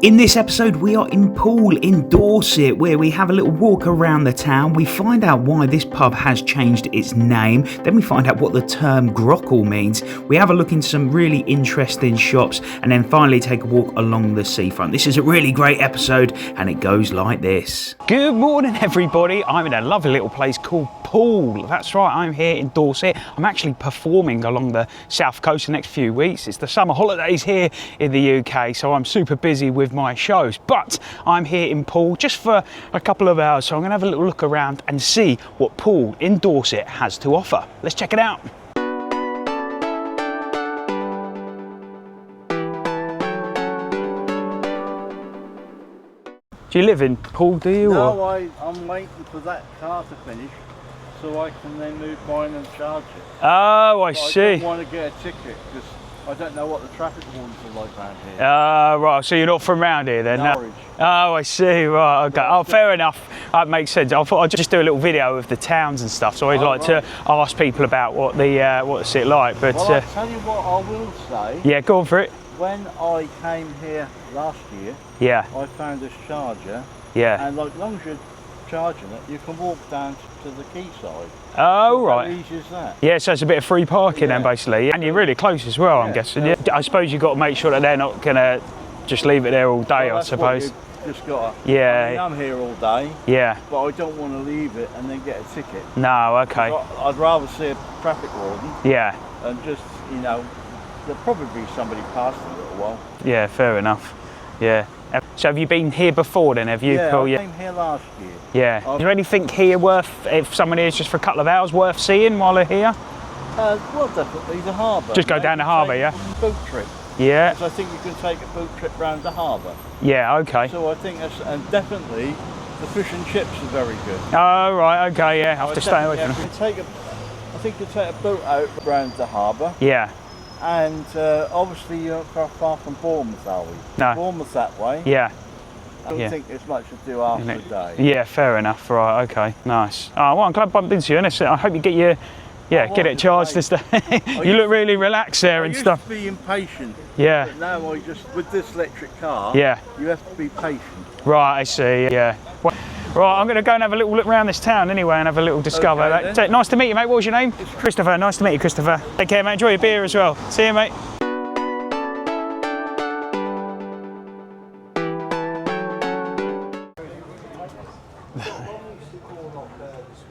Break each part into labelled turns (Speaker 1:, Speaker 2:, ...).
Speaker 1: In this episode, we are in Poole in Dorset, where we have a little walk around the town. We find out why this pub has changed its name. Then we find out what the term Grockle means. We have a look in some really interesting shops, and then finally take a walk along the seafront. This is a really great episode, and it goes like this. Good morning, everybody. I'm in a lovely little place called Poole. That's right, I'm here in Dorset. I'm actually performing along the south coast the next few weeks. It's the summer holidays here in the UK, so I'm super busy with my shows, but I'm here in Poole just for a couple of hours, so I'm going to have a little look around and see what Poole in Dorset has to offer. Let's check it out. Do you live in Poole, do you?
Speaker 2: No, I'm waiting for that car to finish so I can then move mine and charge it.
Speaker 1: Oh, I see.
Speaker 2: I don't want to get a ticket because I don't know what the traffic warnings are like around here.
Speaker 1: Right, so you're not from round here then?
Speaker 2: Norwich.
Speaker 1: Oh, I see, right, okay. Oh, fair enough. That makes sense. I thought I'd just do a little video of the towns and stuff, so I'd like to ask people about what's it like. But
Speaker 2: well, I'll tell you what I will say.
Speaker 1: Yeah, go on for it.
Speaker 2: When I came here last year, I found this charger. And like, as long as you're charging it, you can walk down to the quayside.
Speaker 1: Oh, right.
Speaker 2: How easy is that?
Speaker 1: Yeah, so it's a bit of free parking then, basically. And you're really close as well, I'm guessing. Yeah. I suppose you've got to make sure that they're not going to just leave it there all day, I suppose.
Speaker 2: Just got to, I mean, I'm here all day. But I don't want to leave it and then get a ticket.
Speaker 1: No, okay.
Speaker 2: I'd rather see a traffic warden. And just, you know, there'll probably be somebody past in a little while. Yeah,
Speaker 1: fair enough. Yeah. So have you been here before then, have you?
Speaker 2: Yeah, I came here last year.
Speaker 1: Yeah. Is there anything here worth, if someone here is just for a couple of hours, worth seeing while they're here?
Speaker 2: Well, definitely the harbour.
Speaker 1: Just go down the harbour, yeah?
Speaker 2: Boat trip.
Speaker 1: Yeah.
Speaker 2: So I think you can take a boat trip round the harbour.
Speaker 1: Yeah, okay.
Speaker 2: So I think that's, and definitely the fish and chips are very good.
Speaker 1: Oh, right, okay, yeah. I have to stay away from them.
Speaker 2: I think you take a boat out round the harbour.
Speaker 1: Yeah.
Speaker 2: And obviously you're not far from Bournemouth, are we?
Speaker 1: No.
Speaker 2: Bournemouth that way.
Speaker 1: Yeah.
Speaker 2: I don't think there's much to do after the day.
Speaker 1: Yeah, fair enough. Right, okay, nice. Oh, well, I'm glad I bumped into you, and I hope you get your, get it charged this day. You look really relaxed there and stuff.
Speaker 2: I used to be impatient.
Speaker 1: Yeah.
Speaker 2: But now I just, with this electric car, you have to be patient.
Speaker 1: Right, I see, yeah. Well, right, I'm going to go and have a little look around this town anyway and have a little discover. Okay, nice to meet you, mate. What was your name? It's Christopher. Nice to meet you, Christopher. Take care, mate. Enjoy your beer as well. See you, mate.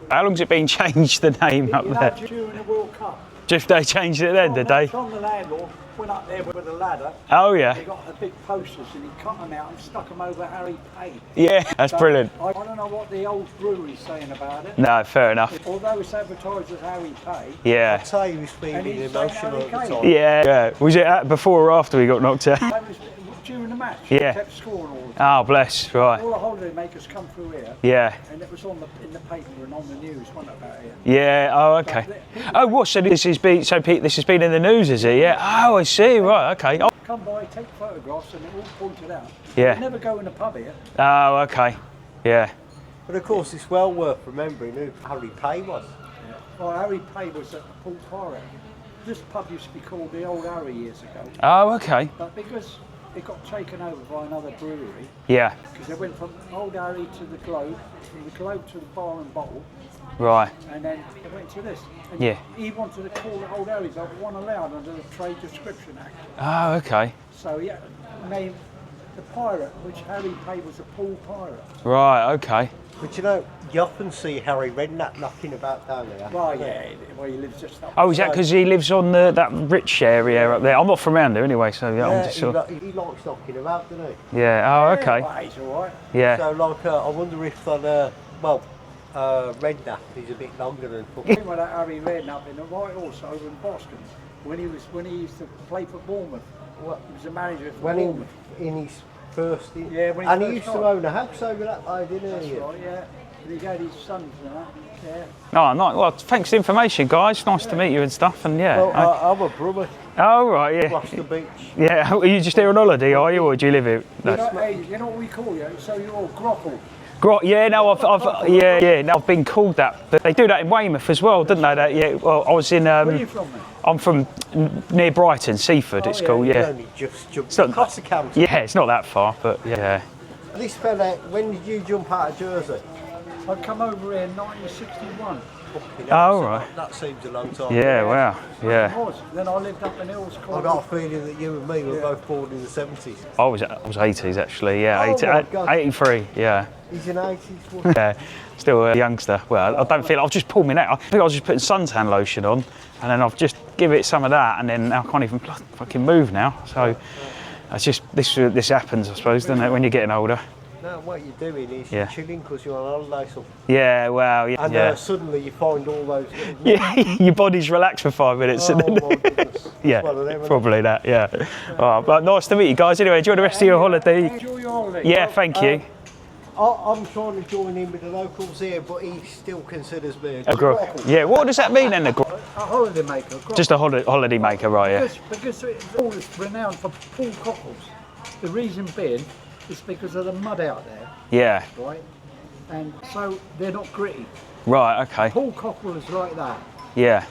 Speaker 1: How long's it been changed, the name up there?
Speaker 3: During the World Cup.
Speaker 1: Just they changed it then, did they?
Speaker 3: Tom the landlord went up there with a ladder.
Speaker 1: Oh, yeah.
Speaker 3: He got the big posters and he cut them out and stuck them over Harry Pay.
Speaker 1: Yeah, that's brilliant.
Speaker 3: I don't know what the old brewery's saying about it.
Speaker 1: No, fair enough.
Speaker 3: Although it's advertised as Harry Pay.
Speaker 1: Yeah.
Speaker 4: I'd say he was feeling emotional at the time.
Speaker 1: Yeah. Was it before or after we got knocked out?
Speaker 3: That was during the match.
Speaker 1: Yeah.
Speaker 3: He kept scoring all the time.
Speaker 1: Oh, bless, right.
Speaker 3: All the holiday makers come through here.
Speaker 1: Yeah.
Speaker 3: And it was in the paper and on the news, wasn't it, about here?
Speaker 1: Yeah, oh, okay. Oh, what, so this has been in the news, is it? Yeah. Oh, I see, right, okay. Oh.
Speaker 3: Come by, take photographs and they're all pointed out.
Speaker 1: Yeah.
Speaker 3: They never go in the pub here.
Speaker 1: Oh, okay. Yeah.
Speaker 4: But of course, it's well worth remembering who Harry Pay was.
Speaker 3: Yeah. Well, Harry Pay was at the Poole Harbour. This pub used to be called the Old Harry years ago.
Speaker 1: Oh, okay.
Speaker 3: But because it got taken over by another brewery.
Speaker 1: Yeah.
Speaker 3: Because they went from Old Harry to the Globe, from the Globe to the Bar and Bottle.
Speaker 1: Right.
Speaker 3: And then it went to this. And he wanted to call it Old Harry's, but one allowed under the Trade Description Act.
Speaker 1: Oh, okay.
Speaker 3: So he named the pirate, which Harry Pay was a Poole pirate.
Speaker 1: Right, okay.
Speaker 4: But you know, you often see Harry Redknapp knocking about down there.
Speaker 3: Well, yeah, well, he lives just up.
Speaker 1: Oh, is that because he lives on that rich area up there? I'm not from around there anyway, so yeah, I'm just sort of...
Speaker 4: he likes knocking about, doesn't he?
Speaker 1: Yeah, oh, okay.
Speaker 3: Well, he's all right.
Speaker 1: Yeah.
Speaker 4: So, like, I wonder if on, Redknapp is a bit longer than football.
Speaker 3: He went at Harry Redknapp in the White Horse over in Boston when he used to play for Bournemouth. Well, he was a manager for Bournemouth.
Speaker 4: In his first...
Speaker 3: when
Speaker 4: he used to own a house over that way, didn't he?
Speaker 3: That's right, yeah. And he had his sons and that, yeah.
Speaker 1: Oh, nice. Well, thanks for the information, guys. Nice to meet you and stuff, and yeah.
Speaker 4: Well, I'm a brother.
Speaker 1: Oh, right, yeah.
Speaker 4: Across the beach.
Speaker 1: Yeah, are you just here on holiday, are you, or do you live here?
Speaker 3: No. You know what we call you? So you're all Grockle.
Speaker 1: Yeah, no, I've been called that. But they do that in Weymouth as well, didn't they? That, yeah. Well, I was in.
Speaker 3: Where are you from, then?
Speaker 1: I'm from near Brighton, Seaford. It's called. Yeah.
Speaker 4: Only just jumped across the county.
Speaker 1: Yeah, it's not that far, but yeah.
Speaker 4: This fella, when did you jump out of Jersey?
Speaker 3: I come over here in 1961.
Speaker 1: Oh, right.
Speaker 4: That seems a long time.
Speaker 1: Yeah, wow. Yeah.
Speaker 3: Then I lived up in Hills.
Speaker 4: I got a feeling that you and me were both born in the 70s.
Speaker 1: I was 80s actually. Yeah,
Speaker 4: Oh
Speaker 1: 83. Yeah.
Speaker 4: He's an 80s.
Speaker 1: Yeah. Still a youngster. Well, I don't feel. I've just pulled my neck. I think I was just putting suntan lotion on, and then I've just give it some of that, and then I can't even fucking move now. So it's just this happens, I suppose, doesn't it, when you're getting older?
Speaker 4: No, what you're doing is you're chilling because you're on holiday. So.
Speaker 1: Yeah, well, yeah.
Speaker 4: And suddenly you find all those.
Speaker 1: Your body's relaxed for 5 minutes.
Speaker 4: Oh,
Speaker 1: and then,
Speaker 4: my goodness.
Speaker 1: Yeah,
Speaker 4: them,
Speaker 1: probably that. Yeah. All right, but nice to meet you guys. Anyway, enjoy the rest of your holiday.
Speaker 3: Enjoy your holiday.
Speaker 1: Yeah, thank you.
Speaker 4: I'm trying to join in with the locals here, but he still considers me a
Speaker 1: Grockle. Yeah, what does that mean then, a Grockle?
Speaker 3: A holiday maker. Grockle.
Speaker 1: Just a holiday maker, right? Yeah.
Speaker 3: Because it's all renowned for pool cockles. The reason being is because of the mud out there.
Speaker 1: Yeah.
Speaker 3: Right? And so they're not gritty.
Speaker 1: Right, okay.
Speaker 3: Pool cockle is like that.
Speaker 1: Yeah.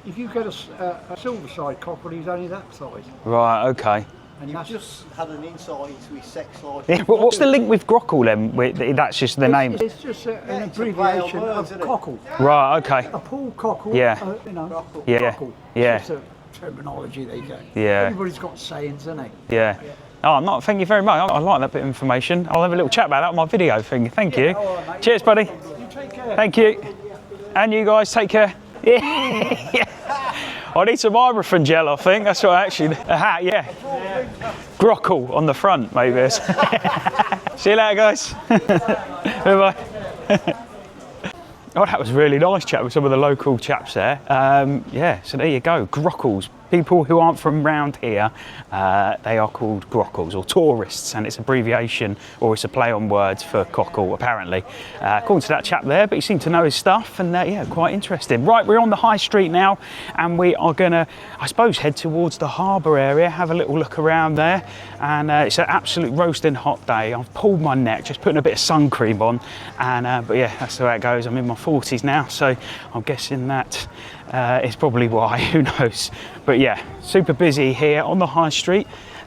Speaker 3: If you get a silver side cockerel, he's only that size.
Speaker 1: Right, okay.
Speaker 3: And
Speaker 4: You've just had an insight into his sex life.
Speaker 1: Yeah, what's the link with Grockle then? That's just the name?
Speaker 3: It's just an abbreviation of cockle.
Speaker 1: Right, okay.
Speaker 3: A pool cockle.
Speaker 1: Yeah.
Speaker 3: Grockle.
Speaker 1: Yeah.
Speaker 3: Cockle.
Speaker 1: Yeah.
Speaker 3: It's just a terminology they go.
Speaker 1: Yeah.
Speaker 3: Everybody's got sayings, isn't they?
Speaker 1: Yeah. Oh, thank you very much. I like that bit of information. I'll have a little chat about that on my video thing. Thank you.
Speaker 3: All right, mate.
Speaker 1: Cheers, buddy.
Speaker 3: You take care.
Speaker 1: Thank you. And you guys, take care. Yeah. I need some ibuprofen gel, I think. That's what actually. A hat, yeah. Grockle on the front, maybe. See you later, guys. Bye-bye. Oh, that was really nice chat with some of the local chaps there. Yeah, so there you go, Grockles. People who aren't from round here, they are called Grockles, or tourists, and it's abbreviation, or it's a play on words for cockle, apparently. According to that chap there, but he seemed to know his stuff, and yeah, quite interesting. Right, we're on the high street now, and we are gonna, I suppose, head towards the harbour area, have a little look around there, and it's an absolute roasting hot day. I've pulled my neck, just putting a bit of sun cream on, and but yeah, that's the way it goes. I'm in my 40s now, so I'm guessing that is probably why, who knows. But yeah, super busy here on the high street,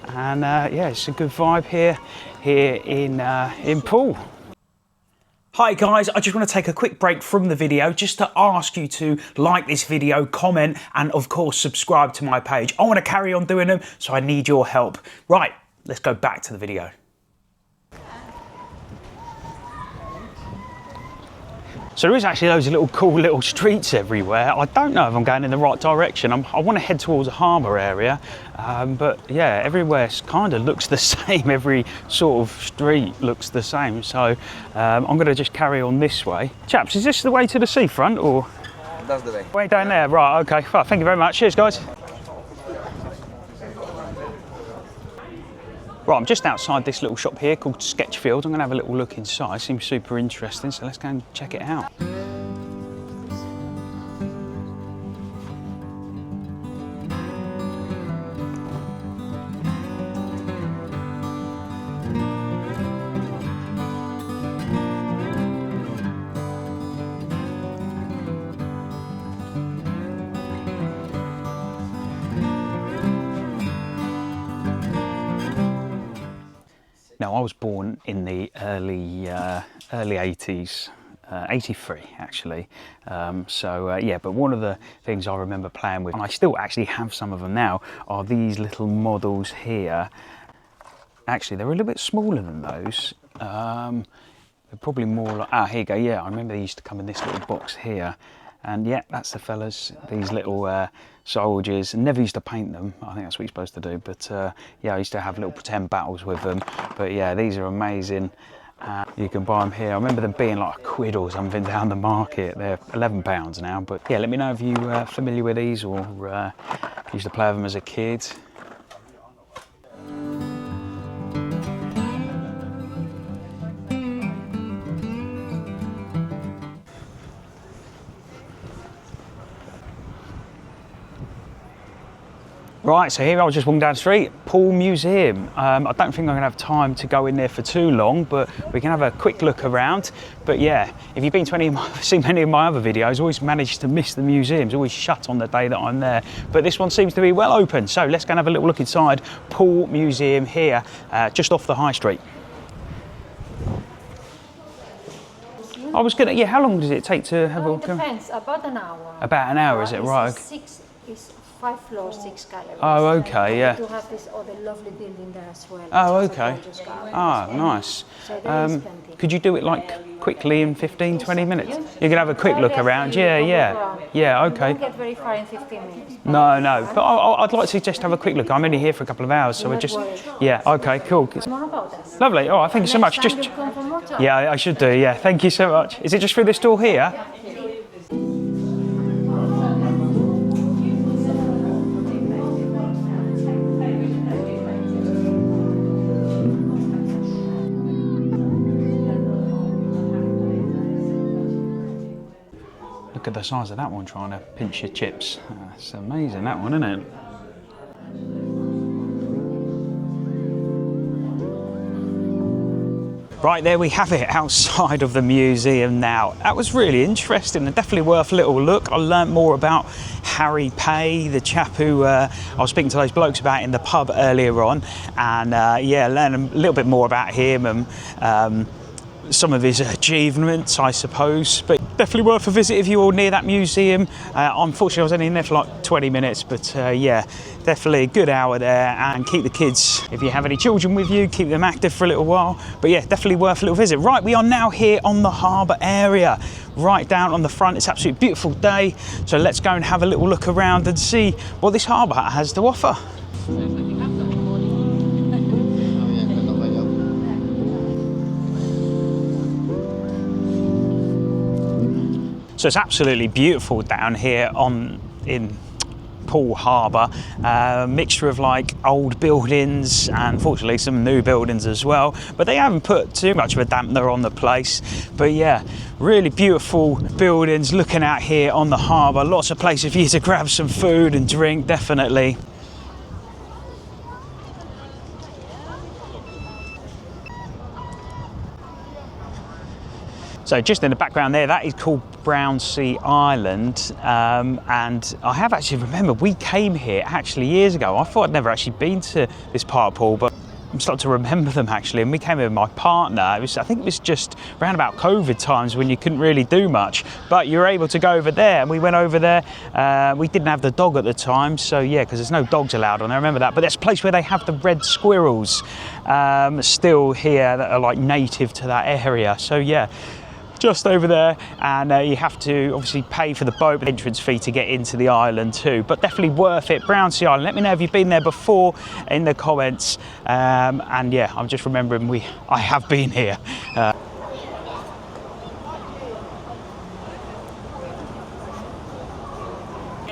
Speaker 1: and yeah, it's a good vibe here in Poole. Hi guys, I just want to take a quick break from the video just to ask you to like this video, comment, and of course subscribe to my page. I want to carry on doing them, so I need your help. Right, let's go back to the video. So there is actually loads of little cool little streets everywhere. I don't know if I'm going in the right direction. I want to head towards a harbour area, but yeah, everywhere kind of looks the same. Every sort of street looks the same. So I'm going to just carry on this way. Chaps, is this the way to the seafront, or?
Speaker 5: That's the way.
Speaker 1: Way down there, right, okay. Well, thank you very much. Cheers, guys. Right, I'm just outside this little shop here called Sketchfield. I'm going to have a little look inside. Seems super interesting, so let's go and check it out. Now, I was born in the early 80s, 83 actually. Yeah, but one of the things I remember playing with, and I still actually have some of them now, are these little models here. Actually, they're a little bit smaller than those. They're probably more like, here you go, yeah, I remember they used to come in this little box here. And yeah, that's the fellas, these little soldiers. Never used to paint them, I think that's what you're supposed to do, but yeah, I used to have little pretend battles with them. But yeah, these are amazing. You can buy them here. I remember them being like £1 or something down the market. They're £11 now, but yeah, let me know if you're familiar with these, or used to play with them as a kid. Right, so here I was just walking down the street, Poole Museum. I don't think I'm going to have time to go in there for too long, but we can have a quick look around. But yeah, if you've been to seen many of my other videos, I always manage to miss the museums, always shut on the day that I'm there. But this one seems to be well open, so let's go and have a little look inside Poole Museum here, just off the high street. I was gonna, yeah, how long does it take to have a look?
Speaker 5: It depends, about an hour.
Speaker 1: About an hour, is it? Right.
Speaker 5: It's 5 floors, 6 galleries.
Speaker 1: Oh, okay, yeah.
Speaker 5: You have this other lovely building there as well.
Speaker 1: Oh, okay. Ah, nice.
Speaker 5: So there is plenty.
Speaker 1: Could you do it like quickly in 15, 20 minutes? You can have a quick look around. Yeah, yeah. Yeah, okay.
Speaker 5: You don't get very far in 15 minutes.
Speaker 1: No, no. But I'd like to just have a quick look. I'm only here for a couple of hours, so I just... Yeah, okay, cool.
Speaker 5: More about us.
Speaker 1: Lovely. Oh, thank you so much. Just... Yeah, I should do, yeah. Thank you so much. Is it just through this door here? Look at the size of that one trying to pinch your chips. It's amazing, that one, isn't it? Right, there we have it outside of the museum now. That was really interesting and definitely worth a little look. I learnt more about Harry Pay, the chap who I was speaking to those blokes about in the pub earlier on, and yeah, learned a little bit more about him and some of his achievements, I suppose. But definitely worth a visit if you're all near that museum. Unfortunately, I was only in there for like 20 minutes, but yeah, definitely a good hour there. And keep the kids, if you have any children with you, keep them active for a little while. But yeah, definitely worth a little visit. Right, we are now here on the harbour area, right down on the front. It's an absolutely beautiful day, so let's go and have a little look around and see what this harbour has to offer. So it's absolutely beautiful down here in Poole Harbour. Mixture of like old buildings and fortunately some new buildings as well. But they haven't put too much of a dampener on the place. But yeah, really beautiful buildings looking out here on the harbour. Lots of places for you to grab some food and drink, definitely. So just in the background there, that is called Brownsea Island, and I have actually remembered we came here actually years ago. I thought I'd never actually been to this part of Poole, but I'm starting to remember them actually, and we came here with my partner. I think it was just around about COVID times when you couldn't really do much, but you were able to go over there, and we went over there. We didn't have the dog at the time, so yeah, because there's no dogs allowed on there, I remember that. But that's a place where they have the red squirrels still here that are like native to that area, so yeah. Just over there, and you have to obviously pay for the boat entrance fee to get into the island too, but definitely worth it. Brownsea Island, let me know if you've been there before in the comments, and yeah, I'm just remembering I have been here.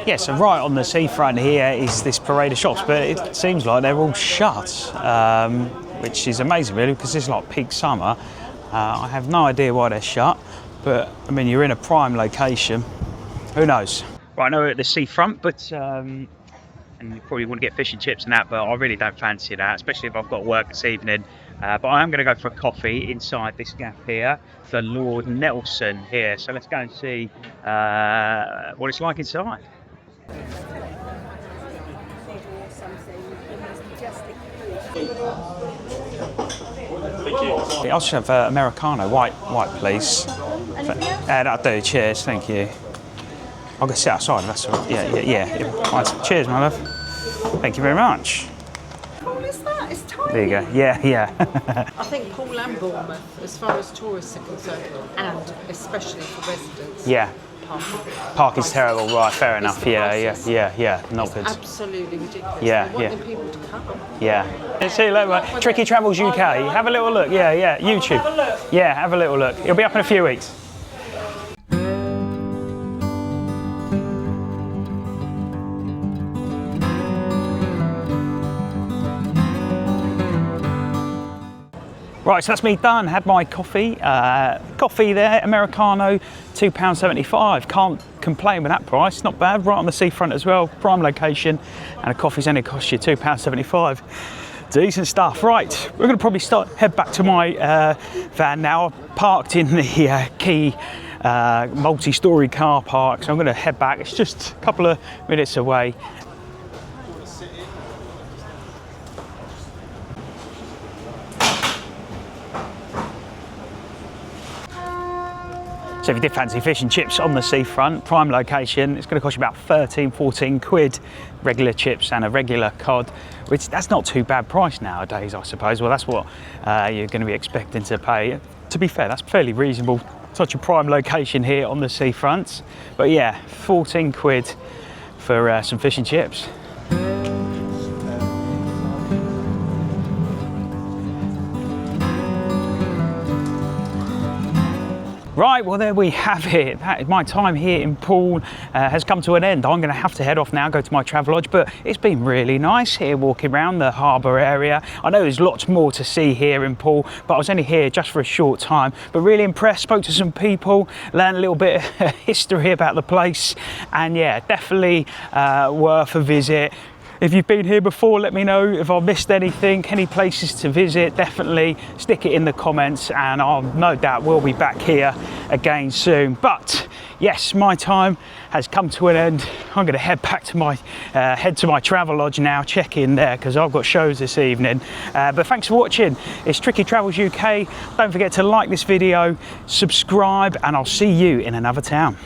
Speaker 1: Yeah, so right on the seafront here is this parade of shops, but it seems like they're all shut, which is amazing really, because it's like peak summer. I have no idea why they're shut, but I mean, you're in a prime location. Who knows? Right, I know we're at the seafront, but and you probably want to get fish and chips and that, but I really don't fancy that, especially if I've got work this evening. But I am going to go for a coffee inside this gaff here, the Lord Nelson here. So let's go and see what it's like inside. I'll just have Americano, white please. That'll do, cheers, thank you. I'll go sit outside, that's all right. Yeah. Right, cheers, my love. Thank you very much.
Speaker 6: Poole is that? It's tiny.
Speaker 1: There you go, yeah.
Speaker 6: I think Poole and Bournemouth, as far as tourists are concerned, and especially for residents.
Speaker 1: Yeah. Park is terrible, right, fair enough. Yeah, not good.
Speaker 6: Absolutely ridiculous.
Speaker 1: Yeah.
Speaker 6: We want the people to come.
Speaker 1: Yeah. See you later. Tricky Travels UK. Have a little look. Yeah. YouTube.
Speaker 6: Have a look.
Speaker 1: Yeah, have a little look. It'll be up in a few weeks. Right, so that's me done. Had my coffee. Coffee there, Americano, £2.75. complain with that price. Not bad, right on the seafront as well, prime location, and a coffee's only cost you £2.75. Decent stuff. Right, we're going to probably head back to my van now. I've parked in the Quay multi-storey car park, so I'm going to head back. It's just a couple of minutes away. So if you did fancy fish and chips on the seafront, prime location, it's going to cost you about 13, 14 quid, regular chips and a regular cod, which that's not too bad price nowadays, I suppose. Well, that's what you're going to be expecting to pay. To be fair, that's fairly reasonable. Such a prime location here on the seafront. But yeah, 14 quid for some fish and chips. Right, well there we have it. My time here in Poole has come to an end. I'm going to have to head off now, go to my Travelodge, but it's been really nice here walking around the harbour area. I know there's lots more to see here in Poole, but I was only here just for a short time, but really impressed, spoke to some people, learned a little bit of history about the place, and yeah, definitely worth a visit. If you've been here before, let me know if I've missed anything, any places to visit. Definitely stick it in the comments, and I'll no doubt we'll be back here again soon. But yes, my time has come to an end. I'm going to head back to my Travelodge now, check in there because I've got shows this evening. But thanks for watching. It's Tricky Travels UK. Don't forget to like this video, subscribe, and I'll see you in another town.